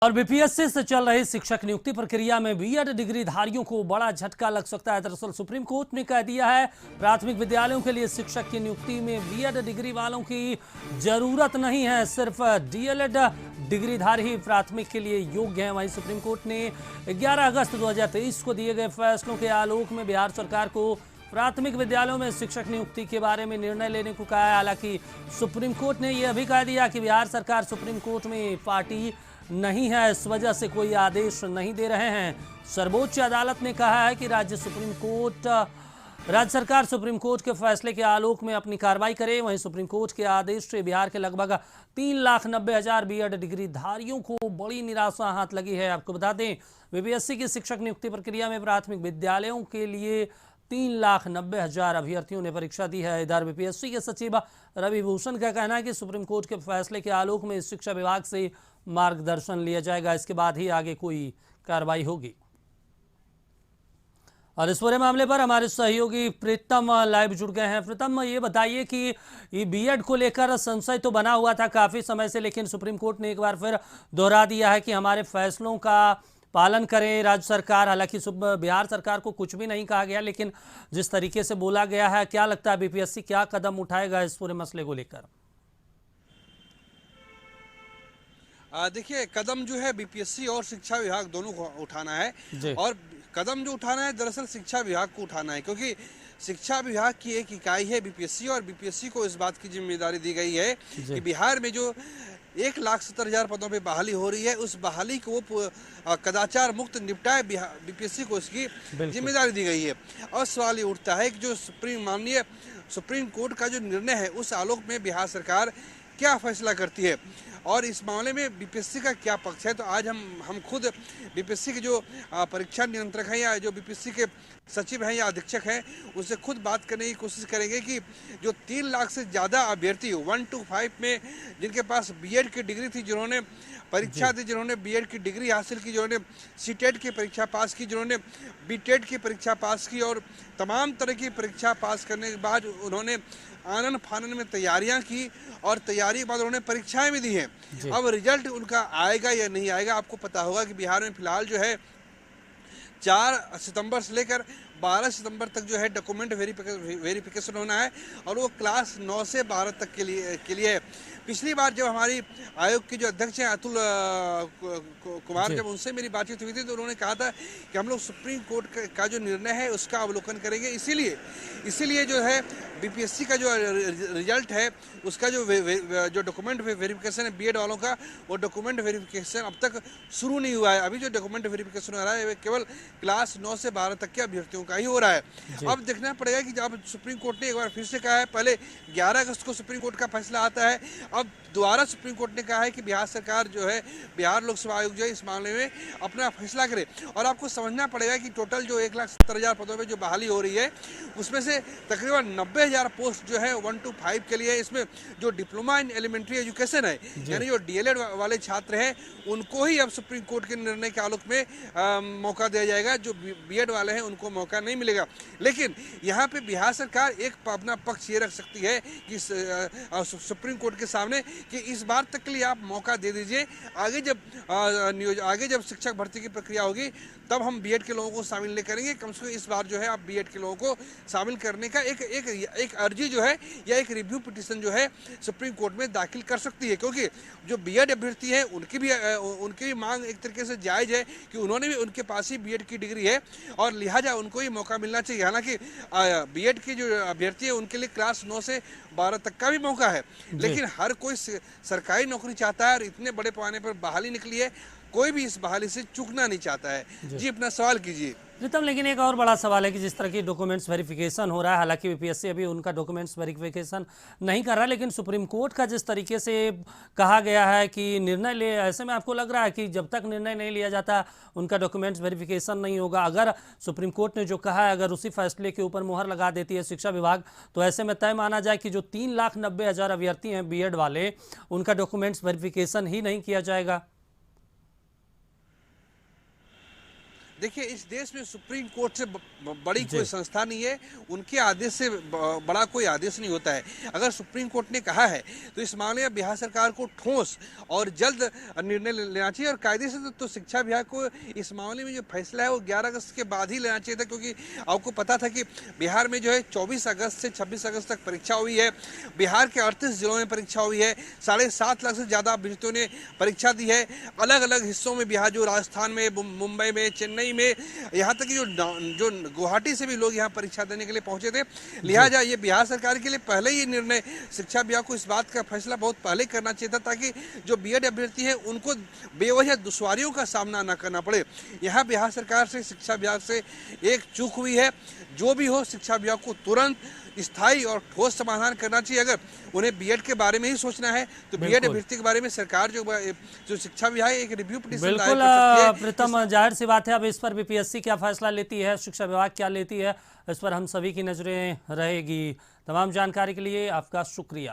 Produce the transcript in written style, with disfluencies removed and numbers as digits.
और बीपीएससी से चल रही शिक्षक नियुक्ति प्रक्रिया में बीएड डिग्रीधारियों को बड़ा झटका लग सकता है। दरअसल सुप्रीम कोर्ट ने कह दिया है प्राथमिक विद्यालयों के लिए शिक्षक की नियुक्ति में बीएड डिग्री वालों की जरूरत नहीं है, सिर्फ डीएलएड डिग्रीधारी ही प्राथमिक के लिए योग्य हैं। वहीं सुप्रीम कोर्ट ने 11 अगस्त 2023 को दिए गए फैसलों के आलोक में बिहार सरकार को प्राथमिक विद्यालयों में शिक्षक नियुक्ति के बारे में निर्णय लेने को कहा है। हालांकि सुप्रीम कोर्ट ने यह भी कह दिया कि बिहार सरकार सुप्रीम कोर्ट में पार्टी नहीं है, इस वजह से कोई आदेश नहीं दे रहे हैं। सर्वोच्च अदालत ने कहा है कि राज्य सरकार सुप्रीम कोर्ट के फैसले के आलोक में अपनी कार्रवाई करे। वहीं सुप्रीम कोर्ट के आदेश से बिहार के लगभग 3,90,000 बीएड डिग्रीधारियों को बड़ी निराशा हाथ लगी है। आपको बता दें बीपीएससी की शिक्षक नियुक्ति प्रक्रिया में प्राथमिक विद्यालयों के लिए 3,90,000 अभ्यर्थियों ने परीक्षा दी है। इधर बीपीएससी के सचिव रवि भूषण का कहना है कि सुप्रीम कोर्ट के फैसले के आलोक में शिक्षा विभाग से मार्गदर्शन लिया जाएगा, इसके बाद ही आगे कोई कार्रवाई होगी। और इस पूरे मामले पर हमारे सहयोगी प्रीतम लाइव जुड़ गए हैं। प्रीतम, ये बताइए कि ये बीएड को लेकर संशय तो बना हुआ था काफी समय से, लेकिन सुप्रीम कोर्ट ने एक बार फिर दोहरा दिया है कि हमारे फैसलों का पालन करें राज्य सरकार। हालांकि बिहार सरकार को कुछ भी नहीं कहा गया, लेकिन जिस तरीके से बोला गया है, क्या लगता है बीपीएससी क्या कदम उठाएगा इस पूरे मसले को लेकर? देखिए, कदम जो है बीपीएससी और शिक्षा विभाग दोनों को उठाना है। और कदम जो उठाना है दरअसल शिक्षा विभाग को उठाना है, क्योंकि शिक्षा विभाग की एक इकाई है बीपीएससी, और बीपीएससी को इस बात की जिम्मेदारी दी गई है कि बिहार में जो 1,70,000 पदों पे बहाली हो रही है, उस बहाली को कदाचार मुक्त निपटाए। बीपीएससी को इसकी जिम्मेदारी दी गई है। और सवाल ये उठता है कि जो माननीय सुप्रीम कोर्ट का जो निर्णय है, उस आलोक में बिहार सरकार क्या फैसला करती है और इस मामले में बीपीएससी का क्या पक्ष है। तो आज हम खुद बीपीएससी के जो परीक्षा नियंत्रक हैं या जो बीपीएससी के सचिव हैं या अधीक्षक हैं, उनसे खुद बात करने की कोशिश करेंगे कि जो 3 लाख से ज़्यादा अभ्यर्थी 125 में जिनके पास बीएड की डिग्री थी, जिन्होंने परीक्षा दी, जिन्होंने बीएड की डिग्री हासिल की, जिन्होंने सीटेट की परीक्षा पास की, जिन्होंने बीटेट की परीक्षा पास की और तमाम तरह की परीक्षा पास करने के बाद उन्होंने आनन फानन में तैयारियां की और तैयारी के बाद उन्होंने परीक्षाएं भी दी हैं। अब रिजल्ट उनका आएगा या नहीं आएगा, आपको पता होगा कि बिहार में फिलहाल जो है 4 सितंबर से लेकर 12 सितंबर तक जो है डॉक्यूमेंट वेरिफिकेशन होना है, और वो क्लास 9 से 12 तक के लिए है। पिछली बार जब हमारी आयोग के जो अध्यक्ष हैं अतुल कुमार, जब उनसे मेरी बातचीत हुई थी तो उन्होंने कहा था कि हम लोग सुप्रीम कोर्ट का जो निर्णय है उसका अवलोकन करेंगे। इसीलिए जो है बीपीएससी का जो रिजल्ट है उसका जो डॉक्यूमेंट वेरिफिकेशन है बीएड वालों का, वो डॉक्यूमेंट वेरिफिकेशन अब तक शुरू नहीं हुआ है। अभी जो डॉक्यूमेंट वेरिफिकेशन हो रहा है केवल क्लास 9 से 12 तक के अभ्यर्थियों का ही हो रहा है। अब देखना पड़ेगा कि जब सुप्रीम कोर्ट ने एक बार फिर से कहा है, पहले 11 अगस्त को सुप्रीम कोर्ट का फैसला आता है, अब दोबारा सुप्रीम कोर्ट ने कहा है कि बिहार सरकार जो है, बिहार लोक सेवा आयोग जो है इस मामले में अपना फैसला करे। और आपको समझना पड़ेगा कि टोटल जो 1,70,000 पदों पे जो बहाली हो रही है, उसमें से तकरीबन 90,000 पोस्ट जो है 1 to 5 के लिए, इसमें जो डिप्लोमा इन एलिमेंट्री एजुकेशन है यानी जो डीएलएड वाले छात्र हैं, उनको ही अब सुप्रीम कोर्ट के निर्णय के आलोक में मौका दिया जाएगा। जो बीएड वाले हैं उनको मौका नहीं मिलेगा। लेकिन यहाँ पे बिहार सरकार एक अपना पक्ष ये रख सकती है कि सुप्रीम कोर्ट के सामने कि इस बार तक के लिए आप मौका दे दीजिए, आगे जब शिक्षक भर्ती की प्रक्रिया होगी तब हम बीएड के लोगों को शामिल नहीं करेंगे। कम से कम इस बार जो है आप बीएड के लोगों को शामिल करने का एक अर्जी जो है या एक रिव्यू पिटीशन जो है सुप्रीम कोर्ट में दाखिल कर सकती है, क्योंकि जो बीएड अभ्यर्थी हैं उनकी भी मांग एक तरीके से जायज़ है कि उन्होंने भी, उनके पास ही बीएड की डिग्री है और लिहाजा उनको ही मौका मिलना चाहिए। हालांकि बीएड की जो अभ्यर्थी है उनके लिए क्लास 9 से 12 तक का भी मौका है, लेकिन हर कोई सरकारी नौकरी चाहता है और इतने बड़े पैमाने पर बहाली निकली है, कोई भी इस बहाली से चूकना नहीं चाहता है। जी, अपना सवाल कीजिए। प्रीतम, लेकिन एक और बड़ा सवाल है कि जिस तरह की डॉक्यूमेंट्स वेरिफिकेशन हो रहा है, हालांकि बीपीएससी अभी उनका डॉक्यूमेंट्स वेरिफिकेशन नहीं कर रहा, लेकिन सुप्रीम कोर्ट का जिस तरीके से कहा गया है कि निर्णय ले, ऐसे में आपको लग रहा है कि जब तक निर्णय नहीं लिया जाता उनका डॉक्यूमेंट्स वेरिफिकेशन नहीं होगा। अगर सुप्रीम कोर्ट ने जो कहा है, अगर उसी फैसले के ऊपर मुहर लगा देती है शिक्षा विभाग, तो ऐसे में तय माना जाए कि जो 3,90,000 अभ्यर्थी हैं बीएड वाले, उनका डॉक्यूमेंट्स वेरिफिकेशन ही नहीं किया जाएगा। देखिए, इस देश में सुप्रीम कोर्ट से बड़ी कोई संस्था नहीं है, उनके आदेश से बड़ा कोई आदेश नहीं होता है। अगर सुप्रीम कोर्ट ने कहा है तो इस मामले में बिहार सरकार को ठोस और जल्द निर्णय लेना चाहिए, और कायदे से तो शिक्षा विभाग को इस मामले में जो फैसला है वो 11 अगस्त के बाद ही लेना चाहिए था, क्योंकि आपको पता था कि बिहार में जो है 24 अगस्त से 26 अगस्त तक परीक्षा हुई है। बिहार के 38 जिलों में परीक्षा हुई है, 7.5 लाख से ज़्यादा अभ्यर्थियों ने परीक्षा दी है, अलग अलग हिस्सों में बिहार, जो राजस्थान में, मुंबई में, चेन्नई में, यहाँ तक कि जो गुवाहाटी से भी लोग यहाँ परीक्षा देने के लिए पहुंचे थे। लिहाजा ये बिहार सरकार के लिए पहले ही निर्णय, शिक्षा विभाग को इस बात का फैसला बहुत पहले करना चाहिए था, ताकि जो बीएड अभ्यर्थी है उनको बेवजह दुश्वारियों का सामना न करना पड़े। यहाँ बिहार सरकार से, शिक्षा विभाग से एक चूक हुई है। जो भी हो, शिक्षा विभाग को तुरंत स्थायी और ठोस समाधान करना चाहिए। अगर उन्हें बीएड के बारे में ही सोचना है तो बीएड अभ्यर्थी के बारे में सरकार जो शिक्षा विभाग एक रिव्यू पिटीशन दायर कर सकती है। प्रीतम, जाहिर सी बात है, अब इस पर बीपीएससी क्या फैसला लेती है, शिक्षा विभाग क्या लेती है, इस पर हम सभी की नजरें रहेगी। तमाम जानकारी के लिए आपका शुक्रिया।